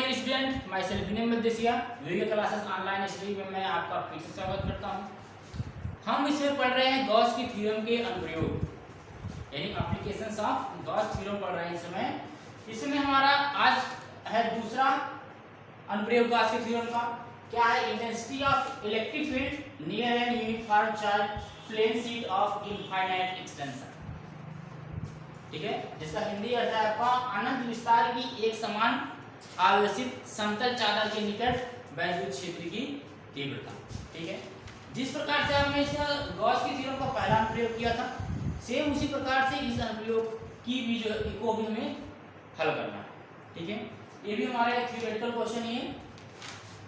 Dear student, myself Vinay Madesiya video classes online study में मैं आपका फिर से स्वागत करता हूं। हम इसमें पढ़ रहे हैं गॉस की थ्योरम के अनुप्रयोग यानी एप्लीकेशंस ऑफ गॉस थ्योरम पढ़ रहे हैं इस समय। इसमें हमारा आज है दूसरा अनुप्रयोग गॉस की थ्योरम का। क्या है? Intensity of electric field near an uniform charge plane sheet of infinite extension. ठीक है, जिसका हिंदी अर्थ है आपका अनंत विस्तार की एक समान आवेशित समतल चादर के निकट वैद्युत क्षेत्र की तीव्रता। ठीक है, जिस प्रकार से हमने इस गॉस की थ्योरम का पहला अनुप्रयोग किया था, सेम उसी प्रकार से इस अनुप्रयोग की भी को भी हमें हल करना है। ठीक है, ये भी हमारा एक थ्योरेटिकल क्वेश्चन ही है।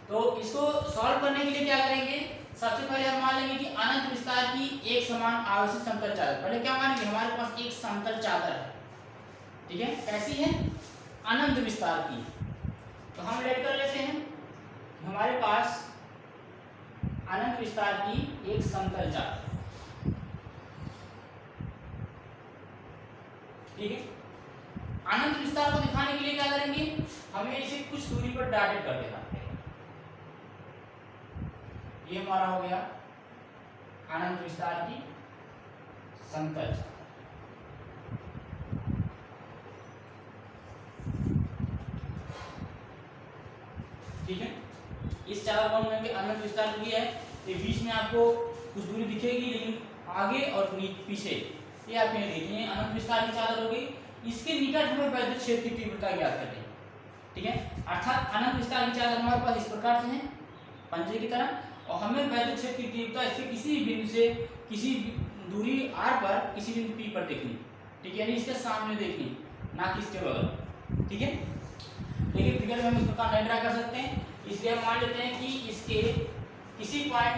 तो इसको सॉल्व करने के लिए क्या करेंगे? सबसे पहले हम मान लेंगे कि अनंत विस्तार की एक समान आवेशित समतल चादर। पहले क्या मानेंगे? हमारे पास एक समतल चादर है। ठीक है, कैसी है? अनंत विस्तार की। तो हम लेट कर लेते हैं, हमारे पास अनंत विस्तार की एक समतल चादर। ठीक है, अनंत विस्तार को दिखाने के लिए क्या करेंगे? हमें इसे कुछ दूरी पर डॉटेड कर देना है। ये हमारा हो गया अनंत विस्तार की समतल चादर। ठीक है, इस चादर को हम लेंगे, अनंत विस्तार की है। ये बीच में आपको कुछ दूरी दिखेगी, लेकिन आगे और पीछे ये आप नहीं देखिए। अनंत विस्तार की चादर हो गई। इसके निकट हमें वैद्युत क्षेत्र की तीव्रता ज्ञात करनी है। ठीक है, अर्थात अनंत विस्तार की चादर हमारे पास इस प्रकार से है पंजे की तरह, और हमें वैद्युत क्षेत्र की तीव्रता इससे किसी बिंदु से किसी दूरी r पर किसी बिंदु p पर देखनी। ठीक है, यानी इसके सामने देखनी, ना कि इसके बगल। ठीक है, लेकिन फिगर में हम इस प्रकार नहीं ड्रा कर सकते हैं, इसलिए हम मान लेते हैं कि इसके किसी पॉइंट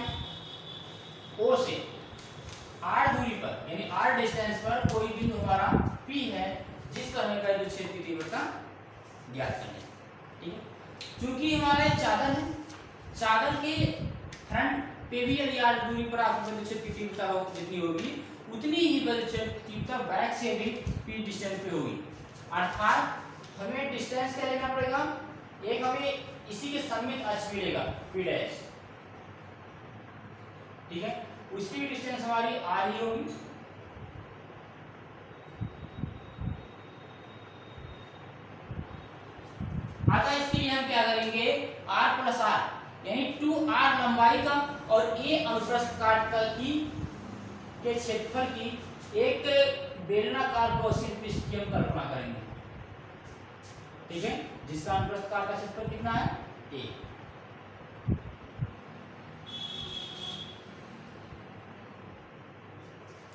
O से r दूरी पर यानी r डिस्टेंस पर कोई बिंदु हमारा P है, जिस पर हमें वैद्युत क्षेत्र की तीव्रता ज्ञात करनी है। ठीक है, क्योंकि हमारे चादर है, चादर के फ्रंट पे भी यदि r दूरी पर आपको वैद्युत क्षेत्र की तीव्रता जितनी होगी, उतनी ही वैद्युत क्षेत्र की तीव्रता बैक से भी P डिस्टेंस पे होगी। अर्थात हमें डिस्टेंस क्या लेना पड़ेगा? एक हमें इसी के सममित अक्ष मिलेगा P डैश। ठीक है, उसकी भी डिस्टेंस हमारी r ही होगी। अतः इसके लिए हम क्या करेंगे? r प्लस r यानी 2r लंबाई का और a अनुप्रस्थ काट का की के क्षेत्रफल की एक बेलनाकार गॉसियन पृष्ठ की हम कल्पना करेंगे। ठीक है, जिसका अनुप्रस्थ काट का क्षेत्रफल कितना है? a।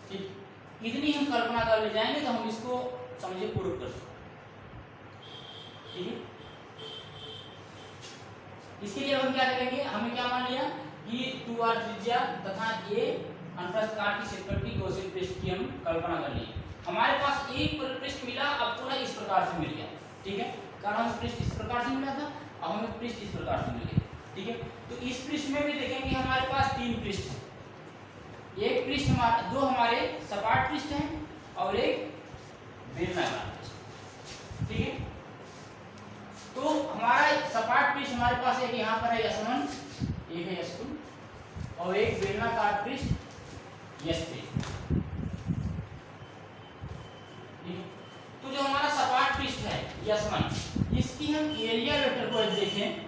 ठीक, इतनी हम कल्पना कर ले जाएंगे तो हम इसको समझे पूर्ण कर सकते। ठीक है, इसके लिए हम क्या करेंगे? हमें क्या मान लिया कि 2r त्रिज्या तथा a अनुप्रस्थ काट की क्षेत्रफल की गॉसियन पृष्ठ की हम कल्पना कर ली। हमारे पास एक पृष्ठ मिला, अब पूरा इस प्रकार से मिल गया। ठीक है, कारण हमें पृष्ठ इस प्रकार से मिला था, अब हमें पृष्ठ इस प्रकार से मिल गया। ठीक है, तो इस पृष्ठ में भी देखेंगे हमारे पास तीन पृष्ठ हैं। एक पृष्ठ हमारे दो हमारे सपाट पृष्ठ हैं और एक बेलनाकार पृष्ठ। ठीक है, तो हमारा सपाट पृष्ठ हमारे पास एक यहाँ पर है S1, एक है S2 और एक बेलनाकार पृष्ठ S3। तो जो हमारा सपाट पृष्ठ है S1, इसकी हम एरिया वेक्टर को देखें,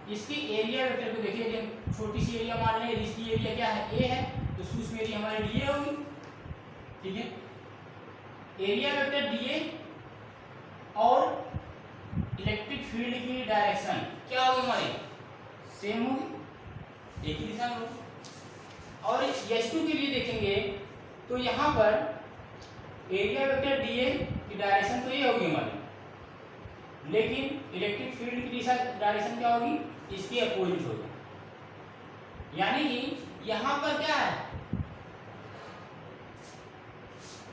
इसकी एरिया वेक्टर को देखिए, कि छोटी सी एरिया मान लें, इसकी एरिया क्या है? A है, तो सूक्ष्म एरिया हमारे dA होगी। ठीक है, एरिया वेक्टर dA और इलेक्ट्रिक फील्ड की डायरेक्शन क्या होगी? हमारी सेम होगी, एक ही दिशा में होगी। और S2 के लिए देखेंगे तो यहाँ पर एरिया वेक्टर dA की डायरेक्शन तो ये होगी हमारी, लेकिन इलेक्ट्रिक फील्ड की दिशा डायरेक्शन क्या होगी? इसके अपोजिट होगी। यानी कि यहाँ पर क्या है?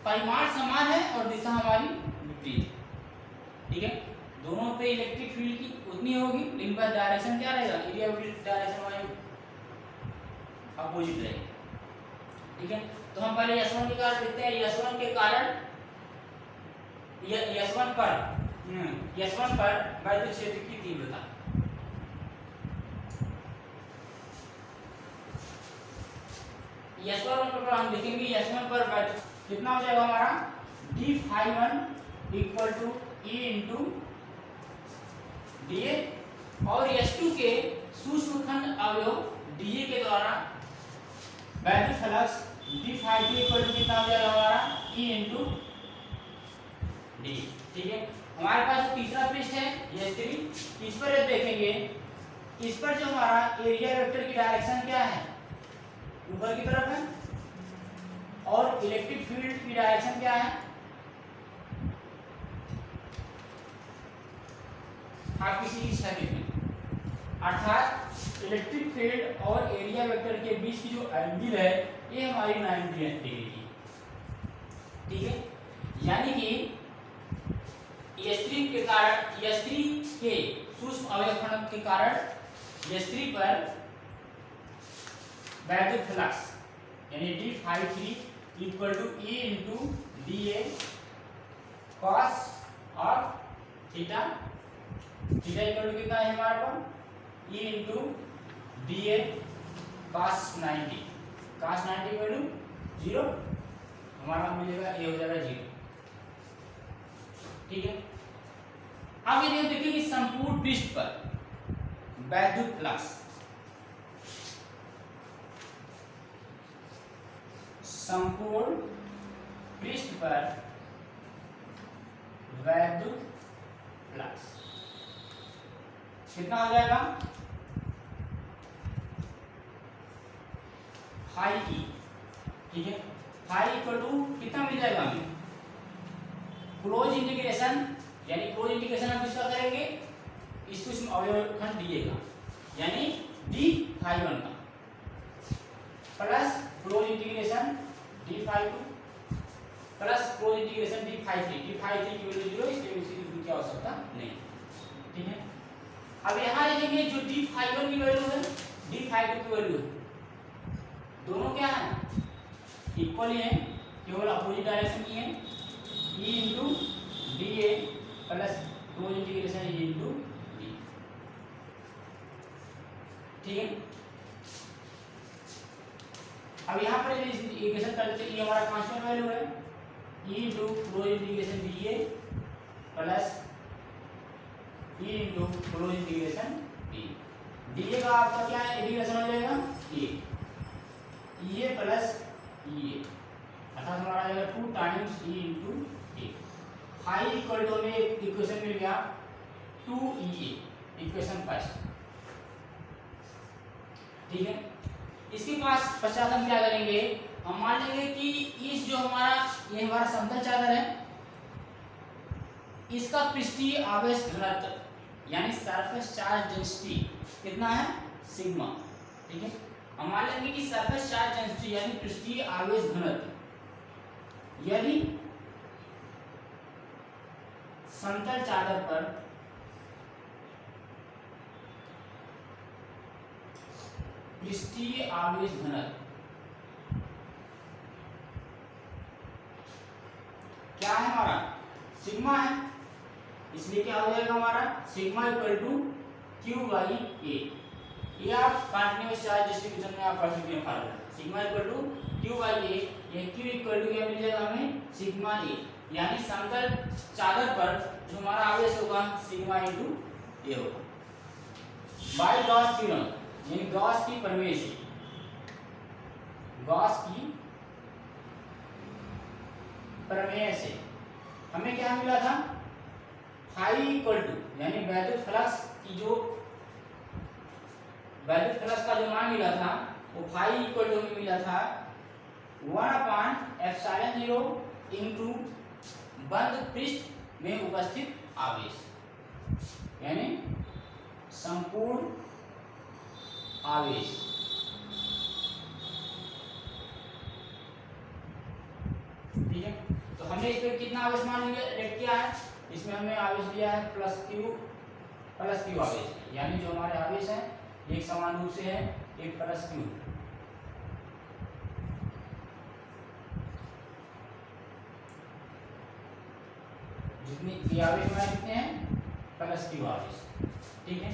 परिमाण समान है और दिशा हमारी विपरीत। ठीक है, दोनों पे इलेक्ट्रिक फील्ड की उतनी होगी, लेकिन पर डायरेक्शन क्या रहेगा? एरिया वेक्टर डायरेक्शन हमारी अपोजिट रहेगी। ठीक है, तो हम पहले S1 के कारण देखते हैं। S1 के कारण S1 पर S1 पर वैद्युत क्षेत्र की तीव्रता। S1 पर हम लिखेंगे S1 पर वैद्युत कितना हो जाएगा हमारा d∅1 equal to E into dA, और S2 के सूक्ष्मखंड अवयव dA के द्वारा वैद्युत फ्लक्स d∅2 इक्वल टू कितना हो जाएगा हमारा E इंटू डी। ठीक है, हमारे पास जो तीसरा पृष्ठ है S3, इस पर देखेंगे, इस पर जो हमारा एरिया वेक्टर की डायरेक्शन क्या है, ऊपर की तरफ है, और इलेक्ट्रिक फील्ड की डायरेक्शन क्या है, आपकी सीरीज सर्किट में, अर्थात इलेक्ट्रिक फील्ड और एरिया वेक्टर के बीच की जो एंगल है ये हमारी 90 डिग्री की। ठीक है, यानी कि S3 के कारण, S3 के सूक्ष्म अवयवखंड के कारण S3 पर वैद्युत फ्लक्स यानी d∅3 equal to E into dA cos of theta, theta equal to कितना है हमारे पास E into dA cos 90, cos 90 equal to 0, हमारा मिलेगा A हो जाएगा 0। ठीक है, अब यदि हम देखेंगे संपूर्ण पृष्ठ पर वैद्युत फ्लक्स, संपूर्ण पृष्ठ पर वैद्युत फ्लक्स कितना हो जाएगा फाई ई। ठीक है, फाई इक्वल टू कितना मिल जाएगा हमें, क्लोज इंटीग्रेशन, यानी क्लोज इंटीग्रेशन हम किसका करेंगे, इस सूक्ष्म अवयवखंड dA का, यानी d∅1 का, plus close integration d∅2 plus close integration d∅3, d∅3 की वैल्यू 0, इसलिए इसकी की आवश्यकता नहीं। ठीक है, अब यहाँ देखेंगे जो d∅1 की वैल्यू है, d∅2 की वैल्यू है, दोनों क्या है, इक्वल ही है, केवल अपोजिट डायरेक्शन की है, E into dA plus close integration E into D. ठीक है, अब यहाँ पर इंटीग्रेशन कर लेते हैं, ये हमारा कांस्टेंट वैल्यू है, E into close integration dA plus E into close integration D. dA का आपका क्या है, इंटीग्रेशन हो जाएगा A प्लस EA, अर्थात हमारा आ जाएगा 2 times E into A। Phi equal to हमें इक्वेशन मिल गया 2EA, इक्वेशन फर्स्ट। ठीक है, इसके पास पश्चात हम क्या करेंगे, हम मान लेंगे कि इस जो हमारा ये हमारा समतल चादर है, इसका पृष्ठीय आवेश घनत्व यानी सरफेस चार्ज डेंसिटी कितना है, सिग्मा। ठीक है, हम मान लेंगे कि सरफेस चार्ज डेंसिटी यानी पृष्ठीय आवेश घनत्व यदि समतल चादर पर पृष्ठीय आवेश घनत्व क्या है हमारा, सिग्मा है, इसलिए क्या हो जाएगा हमारा sigma equal to Q by A। ये आप कंटीन्यूअस चार्ज डिस्ट्रीब्यूशन में आप पढ़ चुके हैं formula, sigma equal to Q by A, ये Q इक्वल टू क्या मिल जाएगा हमें, सिग्मा A, यानी समतल चादर पर जो हमारा आवेश होगा सिग्मा इंटू A होगा। बाय गॉस थ्योरम, यानी गॉस की प्रमेय से, गॉस की प्रमेय से हमें क्या मिला था, फाई इक्वल टू यानी वैद्युत फ्लक्स की जो वैद्युत फ्लक्स का जो मान मिला था वो फाई इक्वल टू हमें मिला था 1/ε0 इंटू बंद पृष्ठ में उपस्थित आवेश, यानी संपूर्ण आवेश। ठीक है, तो हमने इस पर कितना आवेश मान लिया किया है, इसमें हमने आवेश लिया है प्लस क्यू आवेश, यानी जो हमारे आवेश है एक समान रूप से है, एक प्लस क्यू। जितने ये आवेश हमारे कितने हैं, प्लस क्यू आवेश, ठीक है,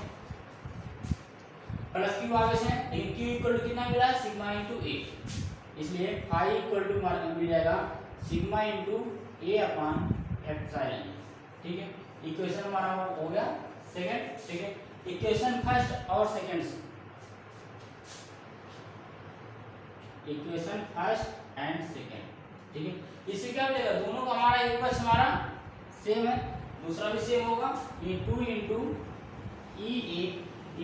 प्लस क्यू आवेश है, लेकिन क्यू इक्वल टू कितना मिला है, सिग्मा इंटू ए, इसलिए फाई इक्वल टू मिल जाएगा सिग्मा इंटू ए अपॉन एप्सिलॉन, ठीक है। इक्वेशन हमारा हो गया सेकंड, ठीक है। इक्वेशन फर्स्ट और second, equation first and second, ठीक है। इससे क्या मिलेगा, दोनों का हमारा एक पक्ष हमारा सेम है, दूसरा भी सेम होगा, ये 2 into E A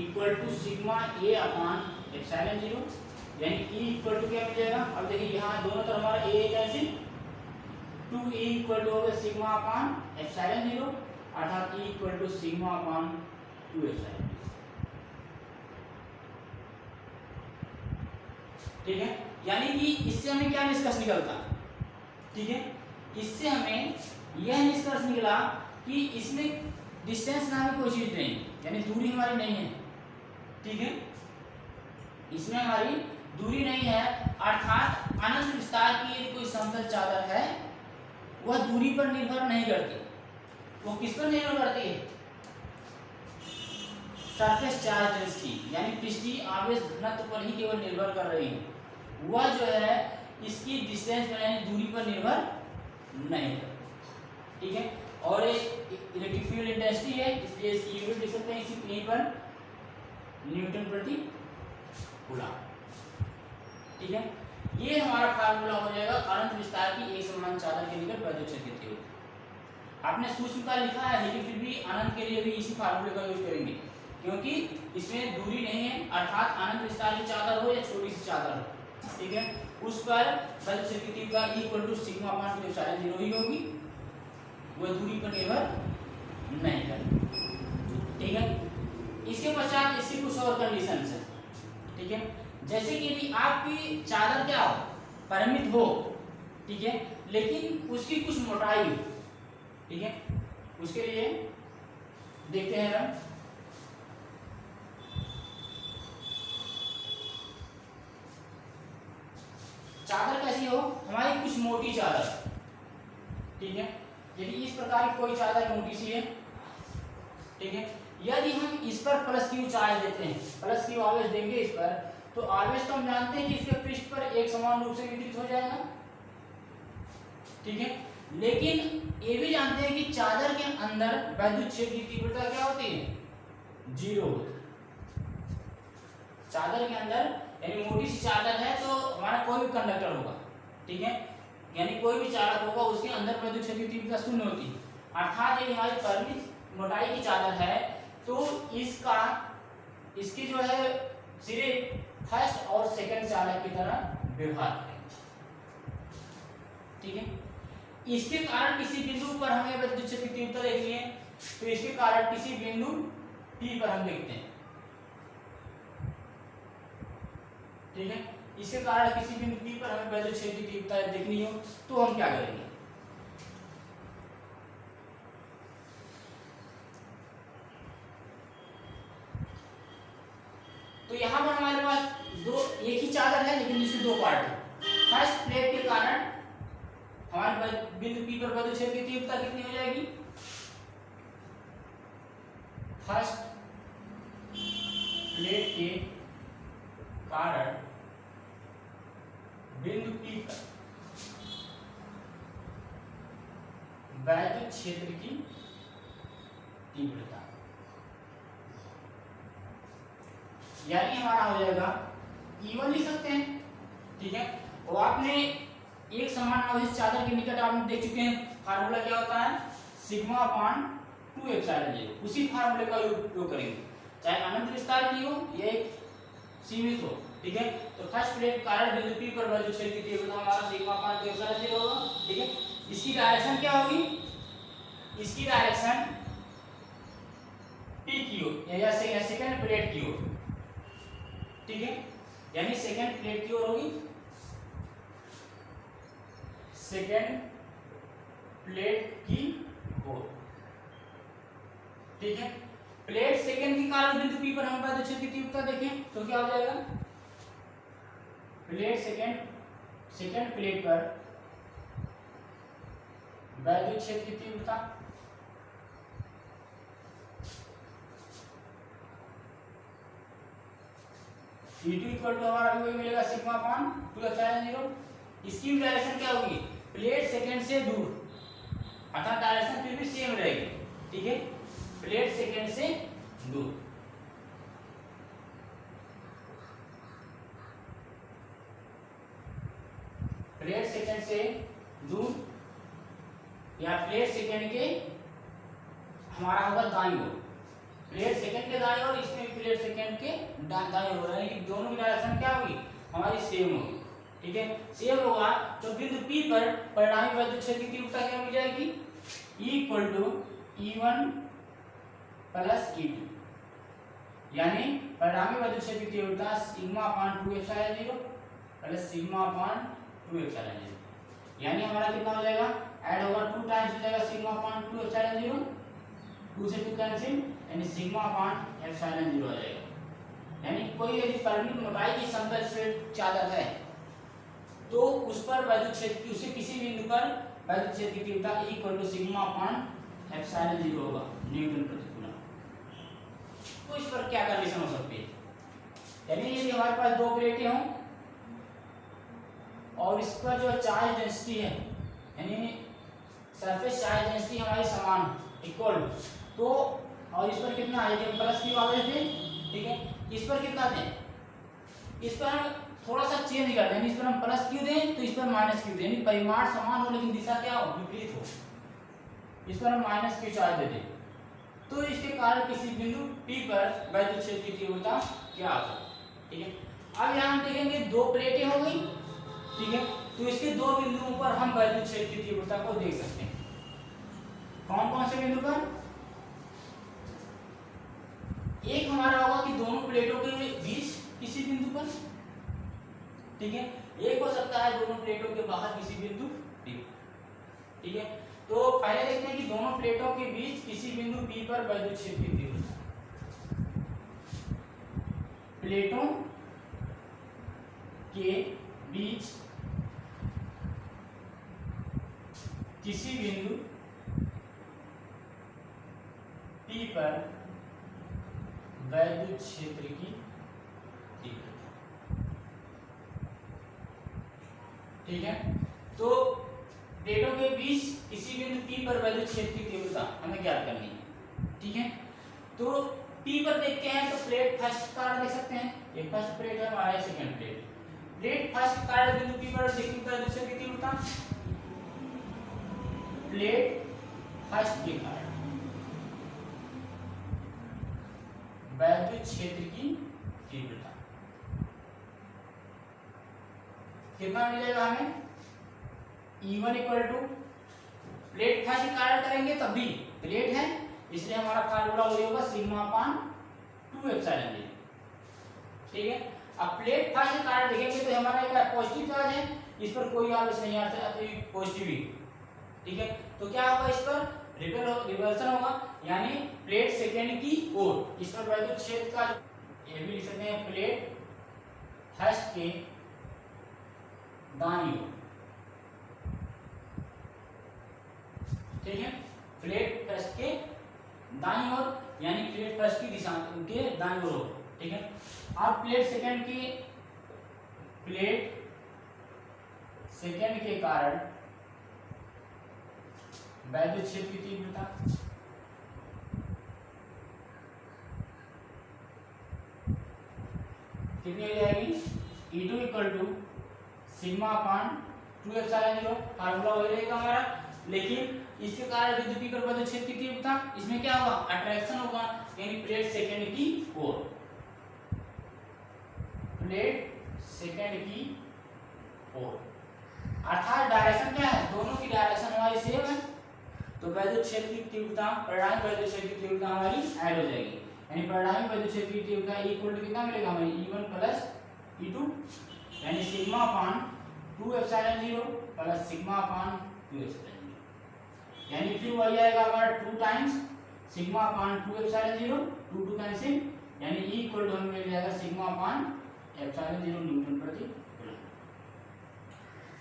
equal to sigma A upon epsilon 0, यानी ई इक्वल टू क्या मिल जाएगा, अब देखिए यहाँ दोनों तरफ हमारा A cancel, 2 E equal to हो गया सिग्मा अपॉन एप्सिलॉन 0, अर्थात E equal to sigma upon 2 epsilon, ठीक है। यानी कि इससे हमें क्या निष्कर्ष निकलता, ठीक है, इससे हमें यह निष्कर्ष निकला कि इसमें डिस्टेंस नाम की कोई चीज नहीं, यानी दूरी हमारी नहीं है, ठीक है, इसमें हमारी दूरी नहीं है, अर्थात अनंत विस्तार की यदि कोई समतल चादर है वह दूरी पर निर्भर नहीं करती, वो किस पर निर्भर करती है, सरफेस चार्ज डेंसिटी, यानी पृष्ठीय आवेश घनत्व पर ही केवल निर्भर कर रही है, वह जो है इसकी डिस्टेंस पर यानी दूरी पर निर्भर नहीं करती, ठीक है। और इलेक्ट्रिक फील्ड इंटेंसिटी है, इसलिए इसकी यूनिट लिख सकते हैं इसी यहीं पर न्यूटन प्रति कूलम, ठीक है। ये हमारा फार्मूला हो जाएगा अनंत विस्तार की एक समान चादर के निकट वैद्युत क्षेत्र की तीव्रता। आपने सूक्ष्म का लिखा है, लेकिन फिर भी अनंत के लिए भी इसी फार्मूले का यूज करेंगे, क्योंकि इसमें दूरी नहीं है, अर्थात अनंत विस्तार की चादर हो या छोटी सी चादर हो, ठीक है, उस पर वैद्युत क्षेत्र की तीव्रता equal to sigma upon 2 epsilon 0 ही होगी, वह दूरी पर निर्भर नहीं करती, ठीक है। इसके पश्चात इसकी कुछ और कंडीशन है, ठीक है, जैसे कि यदि आपकी चादर क्या हो, परिमित हो, ठीक है, लेकिन उसकी कुछ मोटाई हो, ठीक है, उसके लिए देखते हैं हम, चादर कैसी हो, हमारी कुछ मोटी चादर, ठीक है, यदि इस प्रकार की कोई चादर मोटी सी है, ठीक है, यदि हम इस पर प्लस क्यू चार्ज देते हैं, प्लस क्यू आवेश देंगे इस पर, तो आवेश तो हम जानते हैं कि इसके पृष्ठ पर एक समान रूप से वितरित हो जाएगा, ठीक है, लेकिन ये भी जानते हैं कि चादर के अंदर वैद्युत क्षेत्र की तीव्रता क्या होती है, 0 होती है। चादर के अंदर यानी मोटी सी चादर है तो हमारा कोई भी कंडक्टर होगा, ठीक है, यानी कोई भी चालक होगा, उसके अंदर वैद्युत क्षेत्र की तीव्रता 0 होती है, अर्थात यदि हमारी परिमित मोटाई की चादर है तो इसकी जो है सिरे फर्स्ट और सेकंड चालक की तरह व्यवहार करेंगे, ठीक है। इसके कारण किसी बिंदु पर हमें विद्युत क्षेत्र की तीव्रता देखनी है, तो इसके कारण किसी बिंदु P पर हम देखते हैं, ठीक है, इसके कारण किसी बिंदु P पर हमें विद्युत क्षेत्र की तीव्रता देखनी हो तो हम क्या करेंगे, तो यहाँ पर हमारे पास एक ही चादर है, लेकिन इसके 2 पार्ट है। फर्स्ट प्लेट के कारण हमारे बिंदु P पर वैद्युत क्षेत्र की तीव्रता कितनी हो जाएगी, फर्स्ट प्लेट के कारण बिंदु P पर वैद्युत क्षेत्र की तीव्रता, यानी हमारा हो जाएगा E1 लिख सकते हैं, ठीक है। और आपने एक समान आवेश चादर के निकट आपने देख चुके हैं, फार्मूला क्या होता है, सिग्मा अपॉन 2 एप्सिलॉन 0, उसी फार्मूले का उपयोग करेंगे, चाहे अनंत विस्तार की हो या एक सीमित हो, ठीक है। तो फर्स्ट प्लेट कारण बिंदु P पर वैद्युत क्षेत्र की तीव्रता हमारा सिग्मा अपॉन 2 एप्सिलॉन 0 होगा, ठीक है। इसकी डायरेक्शन क्या होगी, इसकी डायरेक्शन P की ओर या सेकंड प्लेट की ओर, ठीक है, यानी सेकंड प्लेट की ओर होगी, सेकंड प्लेट की ओर, ठीक है। प्लेट सेकंड के कारण बिंदु P पर हम वैद्युत क्षेत्र की तीव्रता देखें तो क्या हो जाएगा, प्लेट सेकंड प्लेट पर वैद्युत क्षेत्र की तीव्रता E2 इक्वल टू हमारा भी वही मिलेगा सिग्मा अपान 2 एप्सिलॉन 0। इसकी डायरेक्शन क्या होगी, प्लेट सेकंड से दूर, अर्थात डायरेक्शन फिर भी सेम रहेगी, ठीक है, प्लेट सेकंड से दूर। प्लेट सेकंड से दूर या प्लेट सेकंड के हमारा होगा दाईं ओर, प्लेट सेकंड के दाईं ओर, इसमें प्लेट सेकंड के दाईं ओर, यानी कि दोनों की डायरेक्शन क्या होगी हमारी सेम होगी, ठीक है। सेम होगा तो बिंदु P पर परिणामी वैद्युत क्षेत्र की तीव्रता क्या मिल जाएगी, E equal to E1 plus E2, यानी परिणामी वैद्युत क्षेत्र की तीव्रता sigma upon 2 epsilon 0 plus sigma upon 2 epsilon 0, यानी हमारा कितना हो जाएगा, ऐड होगा 2 टाइम्स हो जाएगा सिग्मा अपान 2 एप्सिलॉन 0, 2 से 2 कैंसिल, यानी सिग्मा अपान एप्सिलॉन 0 आ जाएगा। यानी कोई यदि परिमित मोटाई की समतल स्ट्रेट चादर है तो उस पर वैद्युत क्षेत्र की, उसे किसी बिंदु पर वैद्युत क्षेत्र की तीव्रता E equal to sigma upon epsilon 0 होगा न्यूटन प्रति कूलम। तो इस पर क्या कंडीशन हो सकती है, यानी यदि हमारे पास दो प्लेटें हों और इस पर जो चार्ज डेंसिटी है, यानी सरफेस चार्ज डेंसिटी हमारी समान इक्वल, तो और इस पर कितना है, यदि प्लस क्यू आ गए थे, ठीक है, इस पर कितना दें, इस पर हम थोड़ा सा चेंज कर दें, इस पर हम प्लस क्यू दें तो इस पर माइनस क्यू दें, यानी परिमाण समान हो लेकिन दिशा क्या हो, विपरीत हो, इस पर हम माइनस क्यू चार्ज दे दें, तो इसके कारण किसी बिंदु P पर वैद्युत क्षेत्र की तीव्रता क्या होगा, ठीक है। अब यहाँ हम देखेंगे दो प्लेटें हो गई, ठीक है, तो इसके दो बिंदुओं पर हम वैद्युत क्षेत्र की तीव्रता को देख सकते हैं। कौन कौन से बिंदु पर, एक हमारा होगा कि दोनों प्लेटों के बीच किसी बिंदु पर, ठीक है, एक हो सकता है दोनों प्लेटों के बाहर किसी बिंदु P, ठीक है। तो पहले देखते हैं कि दोनों प्लेटों के बीच किसी बिंदु P पर वैद्युत क्षेत्र की तीव्रता, प्लेटों के बीच किसी बिंदु P पर वैद्युत क्षेत्र की तीव्रता, ठीक है। तो प्लेटों के बीच किसी बिंदु P पर वैद्युत क्षेत्र की तीव्रता हमें ज्ञात करनी है, ठीक है। तो P पर देखते हैं तो प्लेट फर्स्ट कारण देख सकते हैं, ये फर्स्ट प्लेट है हमारा, सेकंड प्लेट, प्लेट फर्स्ट कारण बिंदु P पर देखिए वैद्युत क्षेत्र की तीव्रता, प्लेट फर्स्ट के कारण वैद्युत क्षेत्र की तीव्रता कितना मिलेगा हमें, E1 equal to, plate first कारण करेंगे तब भी प्लेट है इसलिए हमारा फार्मूला वही होगा सिग्मा अपान 2 एप्सिलॉन 0, ठीक है। अब प्लेट फर्स्ट कारण देखेंगे तो हमारा एक पॉजिटिव चार्ज है, इस पर कोई आवेश नहीं आता तो ये पॉजिटिव ही, ठीक है। तो क्या होगा, इस पर रिपल्सन होगा, यानी प्लेट सेकंड की ओर इस पर वैद्युत क्षेत्र का, ये भी लिख सकते हैं प्लेट फर्स्ट के दाईं ओर, ठीक है, प्लेट फर्स्ट के दाईं ओर, यानी प्लेट फर्स्ट की दिशा के दाईं ओर, ठीक है। अब प्लेट सेकंड के कारण वैद्युत क्षेत्र की तीव्रता कितनी हो जाएगी, E2 equal to sigma upon 2 epsilon 0, formula वही रहेगा हमारा, लेकिन इसके कारण बिंदु P पर वैद्युत क्षेत्र की तीव्रता, इसमें क्या होगा, अट्रैक्शन होगा, यानी प्लेट सेकंड की ओर, प्लेट सेकंड की ओर, अर्थात डायरेक्शन क्या है, दोनों की डायरेक्शन हमारी सेम है, तो वैद्युत क्षेत्र की तीव्रता, परिणामी वैद्युत क्षेत्र की तीव्रता हमारी ऐड हो जाएगी, यानी परिणामी वैद्युत क्षेत्र की तीव्रता इक्वल टू कितना मिलेगा हमें, E1 प्लस E2, यानी sigma upon 2 epsilon 0 plus sigma upon 2 epsilon 0, यानी फिर वही आएगा हमारा 2 times sigma upon 2 epsilon 0, 2 2 cancel, यानी E इक्वल टू हमें मिल जाएगा सिग्मा अपान एप्सिलॉन 0 न्यूटन प्रति कूलम,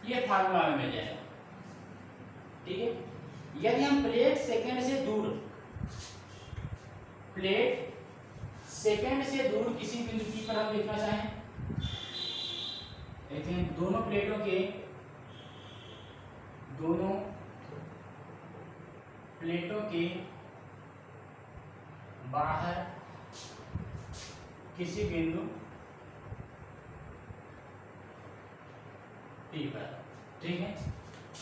ये फार्मूला में मिल जाएगा, ठीक है। यदि हम प्लेट सेकंड से दूर, प्लेट सेकंड से दूर किसी बिंदु P पर हम देखना चाहें देखते हैं दोनों प्लेटों के बाहर किसी बिंदु P पर, ठीक है।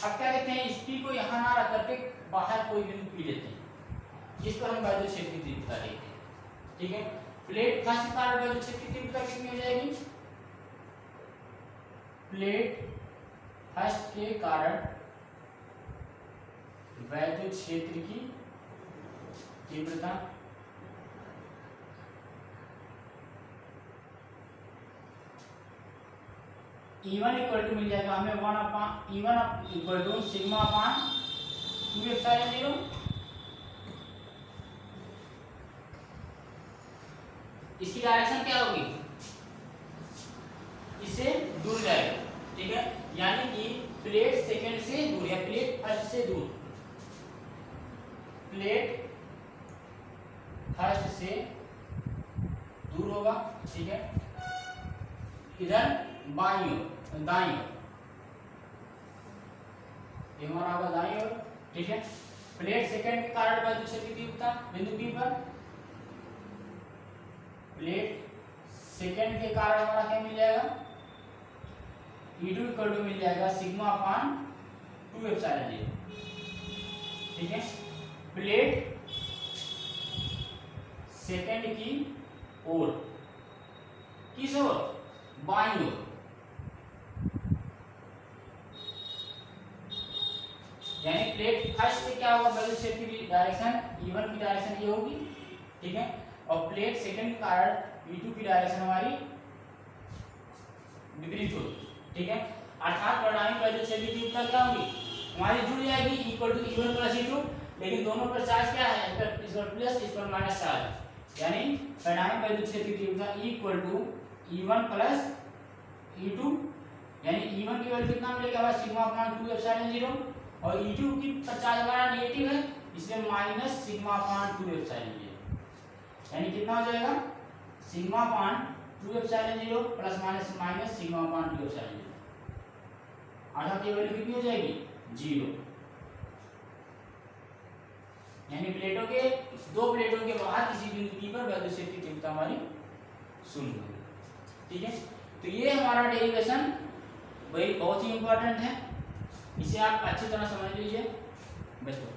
अब क्या कहते हैं, इस P को यहाँ ना रख करके बाहर कोई बिंदु P लेते हैं, जिस पर हम वैद्युत क्षेत्र की तीव्रता लेते हैं, ठीक है। प्लेट फर्स्ट के कारण वैद्युत क्षेत्र की तीव्रता कितनी हो जाएगी, प्लेट फर्स्ट के कारण वैद्युत क्षेत्र की तीव्रता E1 इक्वल टू मिल जाएगा हमें E1 equal to sigma upon 2 epsilon 0। इसकी डायरेक्शन क्या होगी, इससे दूर जाएगा, ठीक है। यानी कि प्लेट सेकंड से दूर या प्लेट फर्स्ट से दूर, प्लेट फर्स्ट से दूर होगा, ठीक है। इधर बाईं ओर, दाईं ओर, ये हमारा होगा दाईं ओर, ठीक है। प्लेट सेकंड के कारण वैद्युत क्षेत्र की तीव्रता बिंदु P पर, प्लेट सेकंड के कारण हमारा क्या मिल जाएगा, E2 इक्वल टू मिल जाएगा सिग्मा अपान 2 एप्सिलॉन 0, ठीक है। प्लेट सेकंड की ओर, किस ओर, बाईं ओर, यानी प्लेट फर्स्ट से क्या होगा, वैद्युत क्षेत्र की डायरेक्शन E1 की डायरेक्शन ये होगी, ठीक है। और प्लेट सेकंड के कारण E2 की डायरेक्शन हमारी विपरीत होगी, ठीक है। अर्थात परिणामी वैद्युत क्षेत्र की तीव्रता क्या होगी, हमारी जुड़ जाएगी equal to E1 plus E2, लेकिन दोनों पर चार्ज क्या है, इस पर प्लस इस पर माइनस चार्ज, यानी परिणामी वैद्युत क्षेत्र की तीव्रता equal to E1 plus E2, यानी E1 की वैल्यू कितना मिलेगा हमारा सिग्मा अपान 2 एप्सिलॉन 0, और E2 की चार्ज हमारा नेगेटिव है, इसलिए माइनस सिग्मा अपान 2 एप्सिलॉन 0, यानी कितना हो जाएगा, sigma upon 2 epsilon 0 plus minus minus sigma upon 2 epsilon 0, अर्थात ये वैल्यू कितनी हो जाएगी, 0। यानी दो प्लेटों के बाहर किसी बिंदु P पर वैद्युत क्षेत्र की तीव्रता हमारी 0 होगी, ठीक है। तो ये हमारा डेरिवेशन वही बहुत ही इंपॉर्टेंट है, इसे आप अच्छी तरह समझ लीजिए। Best of